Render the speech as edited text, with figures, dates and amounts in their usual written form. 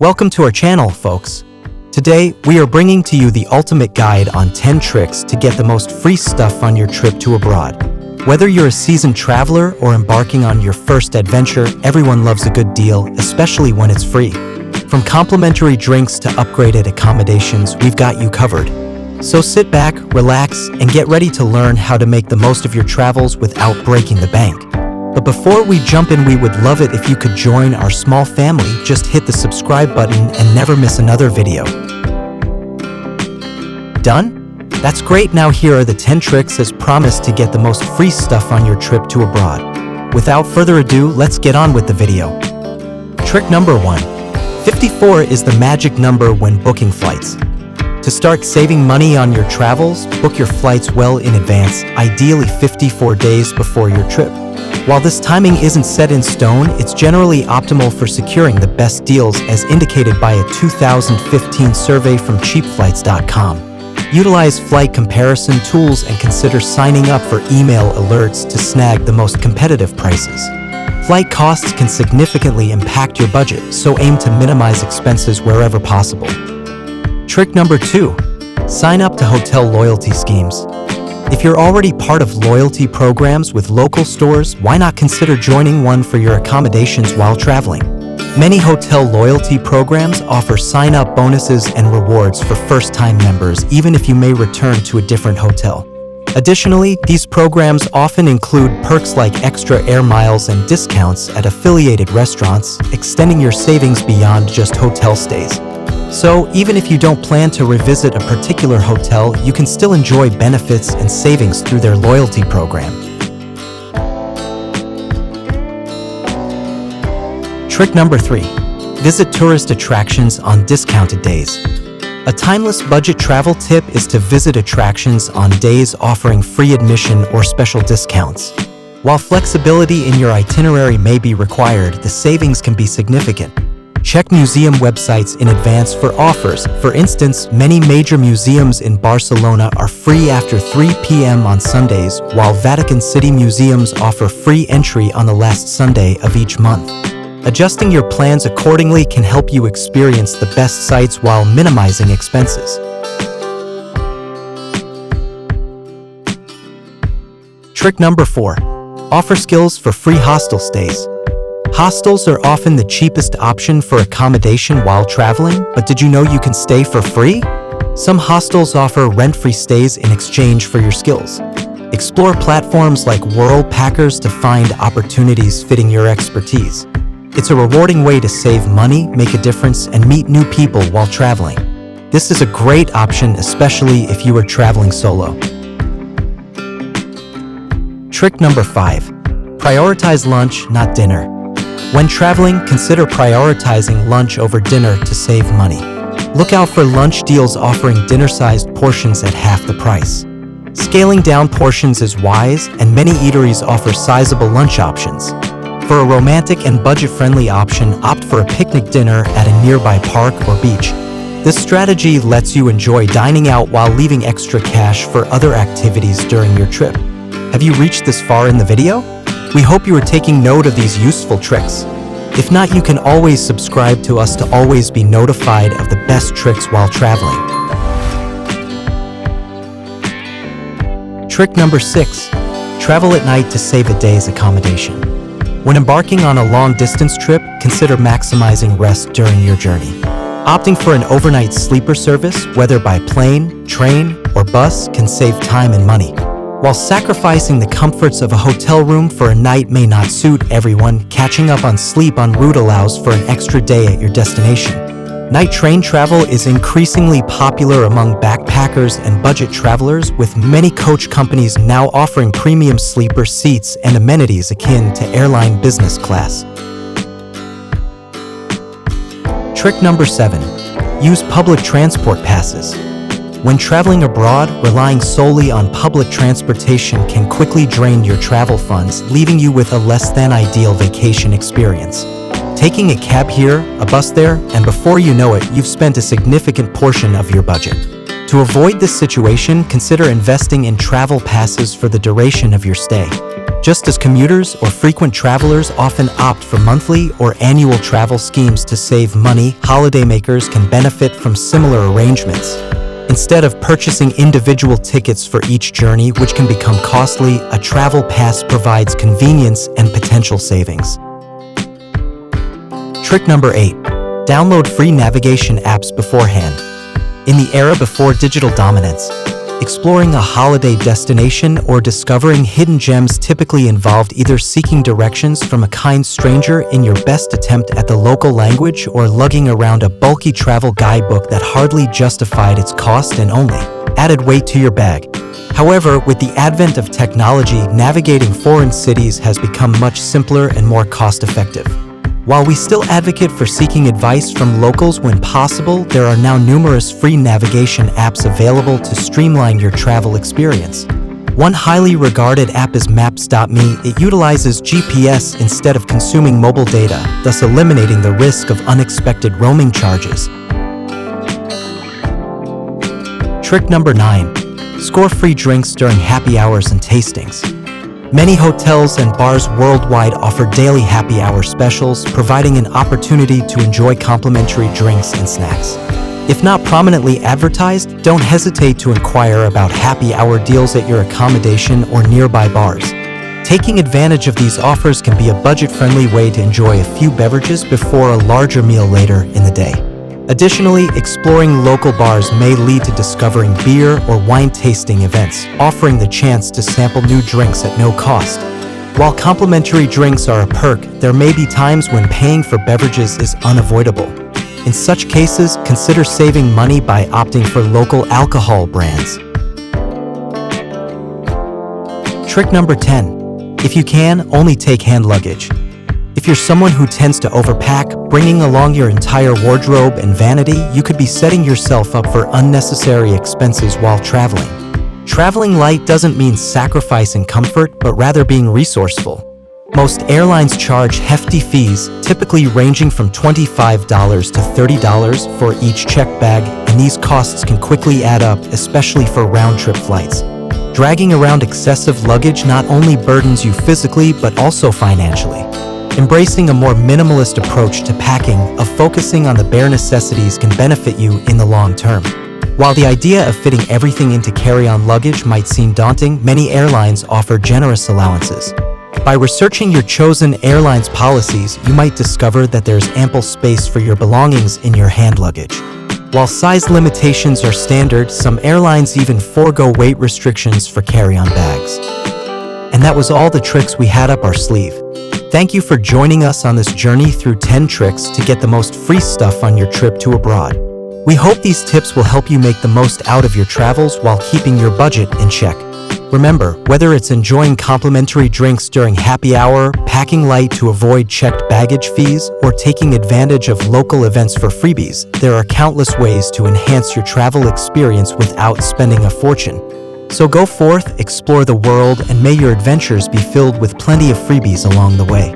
Welcome to our channel, folks. Today, we are bringing to you the ultimate guide on 10 tricks to get the most free stuff on your trip to abroad. Whether you're a seasoned traveler or embarking on your first adventure, everyone loves a good deal, especially when it's free. From complimentary drinks to upgraded accommodations, we've got you covered. So sit back, relax, and get ready to learn how to make the most of your travels without breaking the bank. But before we jump in, we would love it if you could join our small family. Just hit the subscribe button and never miss another video. Done? That's great. Now here are the 10 tricks as promised to get the most free stuff on your trip to abroad. Without further ado, let's get on with the video. Trick number 1. 54 is the magic number when booking flights. To start saving money on your travels, book your flights well in advance, ideally 54 days before your trip. While this timing isn't set in stone, it's generally optimal for securing the best deals as indicated by a 2015 survey from cheapflights.com. Utilize flight comparison tools and consider signing up for email alerts to snag the most competitive prices. Flight costs can significantly impact your budget, so aim to minimize expenses wherever possible. Trick number 2. Sign up to hotel loyalty schemes. If you're already part of loyalty programs with local stores, why not consider joining one for your accommodations while traveling? Many hotel loyalty programs offer sign-up bonuses and rewards for first-time members, even if you may return to a different hotel. Additionally, these programs often include perks like extra air miles and discounts at affiliated restaurants, extending your savings beyond just hotel stays. So, even if you don't plan to revisit a particular hotel, you can still enjoy benefits and savings through their loyalty program. Trick number 3. Visit tourist attractions on discounted days. A timeless budget travel tip is to visit attractions on days offering free admission or special discounts. While flexibility in your itinerary may be required, the savings can be significant. Check museum websites in advance for offers. For instance, many major museums in Barcelona are free after 3 p.m. on Sundays, while Vatican City museums offer free entry on the last Sunday of each month. Adjusting your plans accordingly can help you experience the best sites while minimizing expenses. Trick number 4. Offer skills for free hostel stays. Hostels are often the cheapest option for accommodation while traveling, but did you know you can stay for free? Some hostels offer rent-free stays in exchange for your skills. Explore platforms like Worldpackers to find opportunities fitting your expertise. It's a rewarding way to save money, make a difference, and meet new people while traveling. This is a great option, especially if you are traveling solo. Trick number 5. Prioritize lunch, not dinner. When traveling, consider prioritizing lunch over dinner to save money. Look out for lunch deals offering dinner-sized portions at half the price. Scaling down portions is wise, and many eateries offer sizable lunch options. For a romantic and budget-friendly option, opt for a picnic dinner at a nearby park or beach. This strategy lets you enjoy dining out while leaving extra cash for other activities during your trip. Have you reached this far in the video? We hope you are taking note of these useful tricks. If not, you can always subscribe to us to always be notified of the best tricks while traveling. Trick number 6. Travel at night to save a day's accommodation. When embarking on a long-distance trip, consider maximizing rest during your journey. Opting for an overnight sleeper service, whether by plane, train, or bus, can save time and money. While sacrificing the comforts of a hotel room for a night may not suit everyone, catching up on sleep en route allows for an extra day at your destination. Night train travel is increasingly popular among backpackers and budget travelers, with many coach companies now offering premium sleeper seats and amenities akin to airline business class. Trick number 7. Use public transport passes. When traveling abroad, relying solely on public transportation can quickly drain your travel funds, leaving you with a less-than-ideal vacation experience. Taking a cab here, a bus there, and before you know it, you've spent a significant portion of your budget. To avoid this situation, consider investing in travel passes for the duration of your stay. Just as commuters or frequent travelers often opt for monthly or annual travel schemes to save money, holidaymakers can benefit from similar arrangements. Instead of purchasing individual tickets for each journey, which can become costly, a travel pass provides convenience and potential savings. Trick number 8. Download free navigation apps beforehand. In the era before digital dominance, exploring a holiday destination or discovering hidden gems typically involved either seeking directions from a kind stranger in your best attempt at the local language or lugging around a bulky travel guidebook that hardly justified its cost and only added weight to your bag. However, with the advent of technology, navigating foreign cities has become much simpler and more cost-effective. While we still advocate for seeking advice from locals when possible, there are now numerous free navigation apps available to streamline your travel experience. One highly regarded app is Maps.me. It utilizes GPS instead of consuming mobile data, thus eliminating the risk of unexpected roaming charges. Trick number 9. Score free drinks during happy hours and tastings. Many hotels and bars worldwide offer daily happy hour specials, providing an opportunity to enjoy complimentary drinks and snacks. If not prominently advertised, don't hesitate to inquire about happy hour deals at your accommodation or nearby bars. Taking advantage of these offers can be a budget-friendly way to enjoy a few beverages before a larger meal later in the day. Additionally, exploring local bars may lead to discovering beer or wine tasting events, offering the chance to sample new drinks at no cost. While complimentary drinks are a perk, there may be times when paying for beverages is unavoidable. In such cases, consider saving money by opting for local alcohol brands. Trick number 10. If you can, only take hand luggage. If you're someone who tends to overpack, bringing along your entire wardrobe and vanity, you could be setting yourself up for unnecessary expenses while traveling. Traveling light doesn't mean sacrificing comfort, but rather being resourceful. Most airlines charge hefty fees, typically ranging from $25 to $30 for each checked bag, and these costs can quickly add up, especially for round-trip flights. Dragging around excessive luggage not only burdens you physically, but also financially. Embracing a more minimalist approach to packing, of focusing on the bare necessities, can benefit you in the long term. While the idea of fitting everything into carry-on luggage might seem daunting, many airlines offer generous allowances. By researching your chosen airline's policies, you might discover that there's ample space for your belongings in your hand luggage. While size limitations are standard, some airlines even forego weight restrictions for carry-on bags. And that was all the tricks we had up our sleeve. Thank you for joining us on this journey through 10 tricks to get the most free stuff on your trip to abroad. We hope these tips will help you make the most out of your travels while keeping your budget in check. Remember, whether it's enjoying complimentary drinks during happy hour, packing light to avoid checked baggage fees, or taking advantage of local events for freebies, there are countless ways to enhance your travel experience without spending a fortune. So go forth, explore the world, and may your adventures be filled with plenty of freebies along the way.